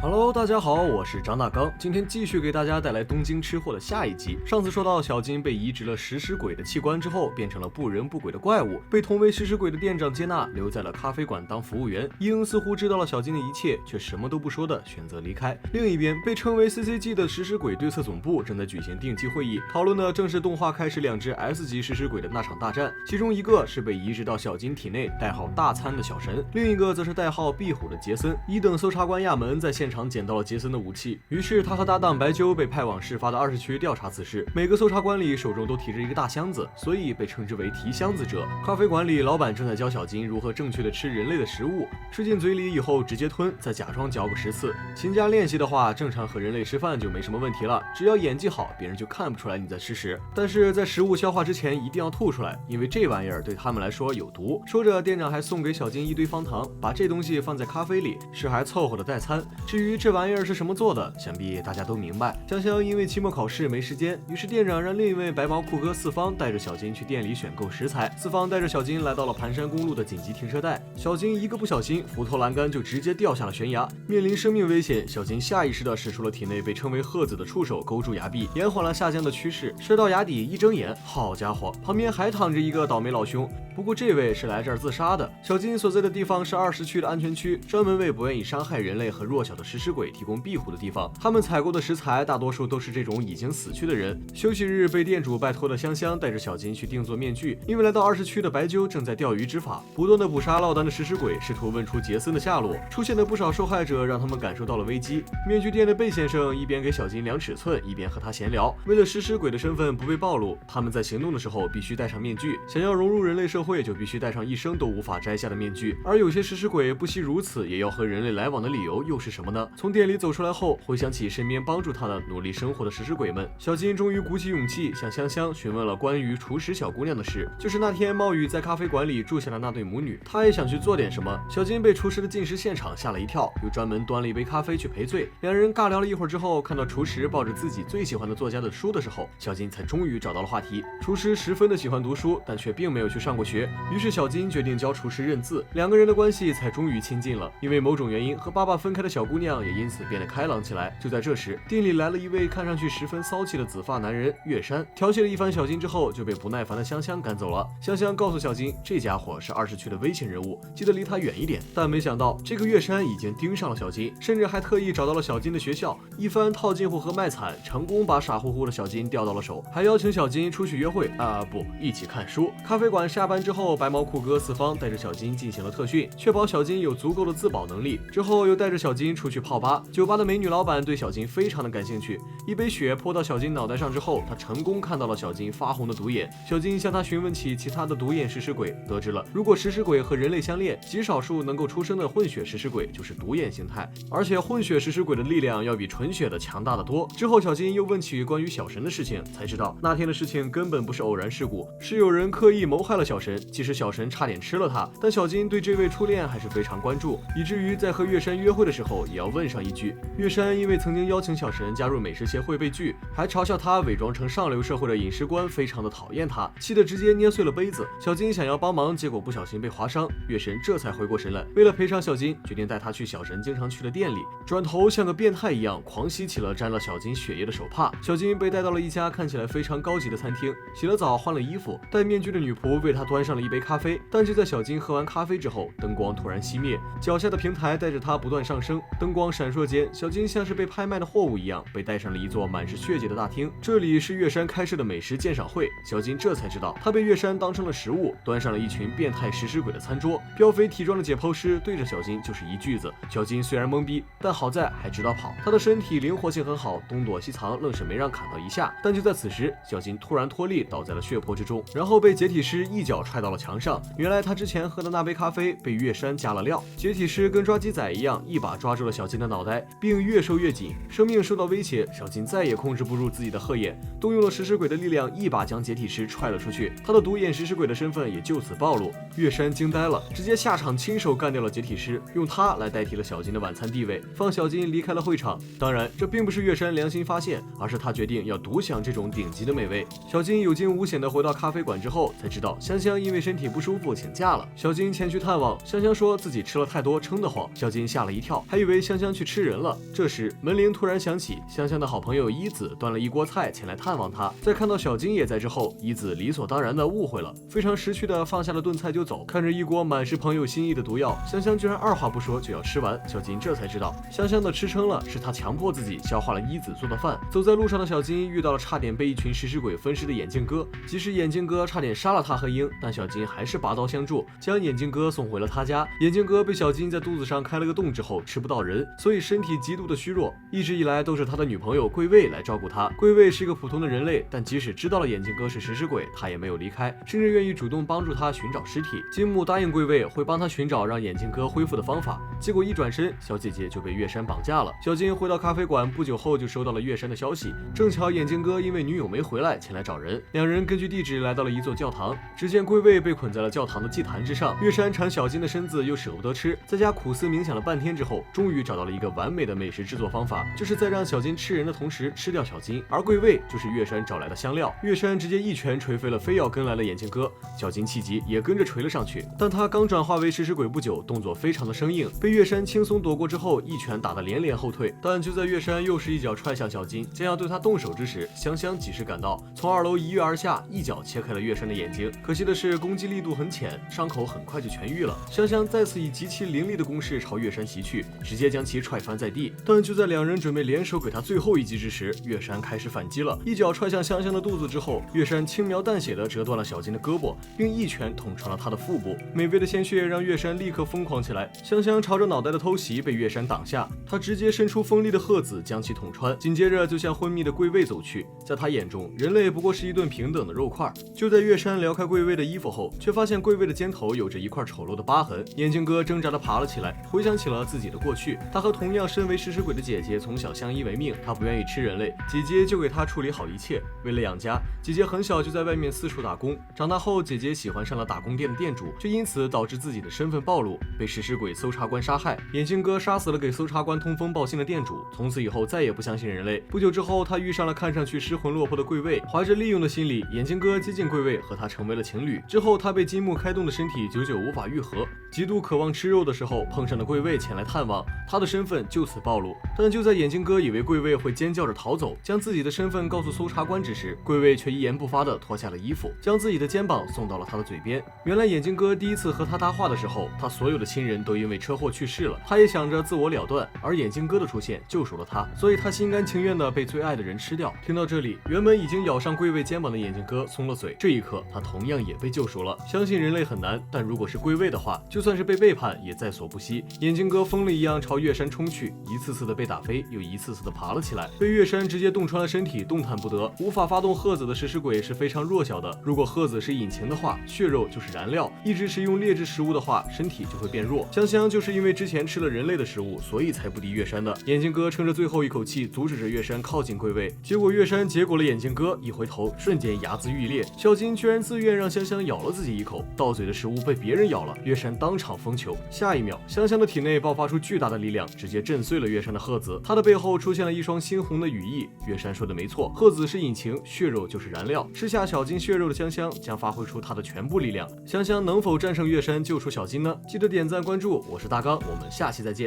Hello， 大家好，我是张大刚，今天继续给大家带来东京吃货的下一集。上次说到小金被移植了食尸鬼的器官之后，变成了不人不鬼的怪物，被同为食尸鬼的店长接纳，留在了咖啡馆当服务员。伊恩似乎知道了小金的一切，却什么都不说的选择离开。另一边，被称为 CCG 的食尸鬼对策总部正在举行定期会议，讨论的正是动画开始2只 S 级食尸鬼的那场大战。其中一个是被移植到小金体内代号大餐的小神，另一个则是代号壁虎的杰森。一等搜查官亚门在现场捡到了杰森的武器，于是他和搭档白鸠被派往事发的20区调查此事。每个搜查官里手中都提着一个大箱子，所以被称之为提箱子者。咖啡馆里，老板正在教小金如何正确的吃人类的食物，吃进嘴里以后直接吞，再假装嚼个10次。勤加练习的话，正常和人类吃饭就没什么问题了，只要演技好，别人就看不出来你在吃屎。但是在食物消化之前一定要吐出来，因为这玩意儿对他们来说有毒。说着，店长还送给小金一堆方糖，把这东西放在咖啡里，是还凑合的代餐。至于这玩意儿是什么做的，想必大家都明白。香香因为期末考试没时间，于是店长让另一位白毛裤哥四方带着小金去店里选购食材。四方带着小金来到了盘山公路的紧急停车带，小金一个不小心扶拖栏杆就直接掉下了悬崖，面临生命危险。小金下意识地使出了体内被称为鹤子的触手勾住崖壁，延缓了下降的趋势。摔到崖底一睁眼，好家伙，旁边还躺着一个倒霉老兄。不过这位是来这儿自杀的。小金所在的地方是20区的安全区，专门为不愿意伤害人类和弱小的食尸鬼提供庇护的地方。他们采购的食材大多数都是这种已经死去的人。休息日被店主拜托的香香带着小金去定做面具，因为来到20区的白鸠正在钓鱼执法，不断的捕杀落单的食尸鬼，试图问出杰森的下落。出现的不少受害者让他们感受到了危机。面具店的贝先生一边给小金量尺寸，一边和他闲聊。为了食尸鬼的身份不被暴露，他们在行动的时候必须戴上面具，想要融入人类社会就必须戴上一生都无法摘下的面具。而有些食尸鬼不惜如此也要和人类来往的理由又是什么呢？从店里走出来后，回想起身边帮助他的努力生活的食尸鬼们，小金终于鼓起勇气向香香询问了关于厨师小姑娘的事，就是那天冒雨在咖啡馆里住下的那对母女。他也想去做点什么。小金被厨师的进食现场吓了一跳，又专门端了一杯咖啡去赔罪。两人尬聊了一会儿之后，看到厨师抱着自己最喜欢的作家的书的时候，小金才终于找到了话题。厨师十分的喜欢读书，但却并没有去上过学，于是小金决定教厨师认字，两个人的关系才终于亲近了。因为某种原因和爸爸分开的小姑娘也因此变得开朗起来。就在这时，店里来了一位看上去十分骚气的紫发男人月山，调戏了一番小金之后，就被不耐烦的香香赶走了。香香告诉小金，这家伙是20区的危险人物，记得离他远一点。但没想到这个月山已经盯上了小金，甚至还特意找到了小金的学校，一番套近乎和卖惨，成功把傻乎乎的小金钓到了手，还邀请小金出去约会不，一起看书。咖啡馆下班之后，白毛裤哥四方带着小金进行了特训，确保小金有足够的自保能力。之后又带着小金出去泡吧，酒吧的美女老板对小金非常的感兴趣。一杯血泼到小金脑袋上之后，他成功看到了小金发红的独眼。小金向他询问起其他的独眼食尸鬼，得知了如果食尸鬼和人类相恋，极少数能够出生的混血食尸鬼就是独眼形态，而且混血食尸鬼的力量要比纯血的强大的多。之后小金又问起关于小神的事情，才知道那天的事情根本不是偶然事故，是有人刻意谋害了小神。即使小神差点吃了他，但小金对这位初恋还是非常关注，以至于在和月山约会的时候也要问上一句。月山因为曾经邀请小神加入美食协会被拒，还嘲笑他伪装成上流社会的饮食官，非常的讨厌他，气得直接捏碎了杯子。小金想要帮忙，结果不小心被划伤，月神这才回过神来，为了赔偿小金，决定带他去小神经常去的店里，转头像个变态一样狂吸起了沾了小金血液的手帕。小金被带到了一家看起来非常高级的餐厅，洗了澡换了衣服，戴面具的女仆为他端上了一杯咖啡。但就在小金喝完咖啡之后，灯光突然熄灭，脚下的平台带着他不断上升，灯光闪烁间，小金像是被拍卖的货物一样被带上了一座满是血迹的大厅。这里是月山开设的美食鉴赏会，小金这才知道他被月山当成了食物，端上了一群变态食尸鬼的餐桌。膘肥体壮的解剖师对着小金就是一句子。小金虽然懵逼，但好在还知道跑，他的身体灵活性很好，东躲西藏，愣是没让砍到一下。但就在此时，小金突然脱力倒在了血泊之中，然后被解体师一脚踹到了墙上。原来他之前喝的那杯咖啡被月山加了料，解体师跟抓鸡仔一样，一把抓住了小金的脑袋，并越收越紧，生命受到威胁。小金再也控制不住自己的鹤眼，动用了食尸鬼的力量，一把将解体师踹了出去。他的独眼食尸鬼的身份也就此暴露。月山惊呆了，直接下场亲手干掉了解体师，用他来代替了小金的晚餐地位，放小金离开了会场。当然，这并不是月山良心发现，而是他决定要独享这种顶级的美味。小金有惊无险的回到咖啡馆之后，才知道香香香因为身体不舒服请假了，小金前去探望。香香说自己吃了太多，撑得慌。小金吓了一跳，还以为香香去吃人了。这时门铃突然响起，香香的好朋友一子端了一锅菜前来探望她。在看到小金也在之后，一子理所当然的误会了，非常识趣的放下了炖菜就走。看着一锅满是朋友心意的毒药，香香居然二话不说就要吃完。小金这才知道，香香的吃撑了是他强迫自己消化了一子做的饭。走在路上的小金遇到了差点被一群食尸鬼分尸的眼镜哥，即使眼镜哥差点杀了他和鹰，但小金还是拔刀相助，将眼镜哥送回了他家。眼镜哥被小金在肚子上开了个洞之后吃不到人，所以身体极度的虚弱，一直以来都是他的女朋友桂卫来照顾他。桂卫是个普通的人类，但即使知道了眼镜哥是食尸鬼，他也没有离开，甚至愿意主动帮助他寻找尸体。金木答应桂卫会帮他寻找让眼镜哥恢复的方法，结果一转身，小姐姐就被月山绑架了。小金回到咖啡馆，不久后就收到了月山的消息，正巧眼镜哥因为女友没回来前来找人，两人根据地址来到了一座教堂。只见桂卫被捆在了教堂的祭坛之上，月山馋小金的身子又舍不得吃，在家苦思冥想了半天之后，终于找到了一个完美的美食制作方法，就是在让小金吃人的同时吃掉小金，而桂卫就是月山找来的香料。月山直接一拳锤飞了非要跟来的眼镜哥，小金气急也跟着锤了上去，但他刚转化为食尸鬼不久，动作非常的生硬，被月山轻松躲过之后，一拳打得连连后退。但就在月山又是一脚踹向小金，将要对他动手之时，香香及时赶到，从2楼一跃而下，一脚切开了月山的眼睛。可惜的是攻击力度很浅，伤口很快就痊愈了。香香再次以极其凌厉的攻势朝月山袭去，直接将其踹翻在地。但就在两人准备联手给他最后一击之时，月山开始反击了，一脚踹向香香的肚子之后，月山轻描淡写的折断了小金的胳膊，并一拳捅穿了他的腹部。美味的鲜血让月山立刻疯狂起来，香香朝着脑袋的偷袭被月山挡下，他直接伸出锋利的鹤子将其捅穿，紧接着就向昏迷的桂卫走去。在他眼中，人类不过是一顿平等的肉块。就在月山撩开桂卫的衣服后，却发现桂卫的肩头有着一块丑陋的疤痕。眼镜哥挣扎地爬了起来，回想起了自己的过去，他和同样身为食尸鬼的姐姐从小相依为命，他不愿意吃人类，姐姐就给他处理好一切。为了养家，姐姐很小就在外面四处打工，长大后姐姐喜欢上了打工店的店主，却因此导致自己的身份暴露，被食尸鬼搜查官杀害。眼镜哥杀死了给搜查官通风报信的店主，从此以后再也不相信人类。不久之后，他遇上了看上去失魂落魄的桂卫，怀着利用的心理，眼镜哥接近桂卫，和他成为了情侣。之后他被金木开动的身体久久无法愈合，极度渴望吃肉的时候，碰上了桂卫前来探望，他的身份就此暴露。但就在眼镜哥以为桂卫会尖叫着逃走，将自己的身份告诉搜查官之时，桂卫却一言不发地脱下了衣服，将自己的肩膀送到了他的嘴边。原来眼镜哥第一次和他搭话的时候，他所有的亲人都因为车祸去世了，他也想着自我了断，而眼镜哥的出现救赎了他，所以他心甘情愿地被最爱的人吃掉。听到这里，原本已经咬上桂卫肩膀的眼镜哥松了嘴，这一刻他同样也被救赎了。相信人类很难，但如果是桂卫的话，就算是被背叛也在所不惜。眼镜哥疯了一样朝月山冲去，一次次的被打飞，又一次次的爬了起来，被月山直接洞穿了身体，动弹不得。无法发动鹤子的食尸鬼是非常弱小的，如果鹤子是引擎的话，血肉就是燃料，一直食用劣质食物的话，身体就会变弱。香香就是因为之前吃了人类的食物，所以才不敌月山的。眼镜哥撑着最后一口气，阻止着月山靠近桂卫，结果月山结果了眼镜哥，一回头瞬间睚眦欲裂，小金居然自愿让香香咬了自己一口，到嘴的食物被别人咬了，月山当场疯球。下一秒，香香的体内爆发出巨大的力量，直接震碎了月山的鹤子，他的背后出现了一双猩红的羽翼。月山说的没错，鹤子是引擎，血肉就是燃料，吃下小金血肉的香香将发挥出她的全部力量。香香能否战胜月山救出小金呢？记得点赞关注，我是大刚，我们下期再见。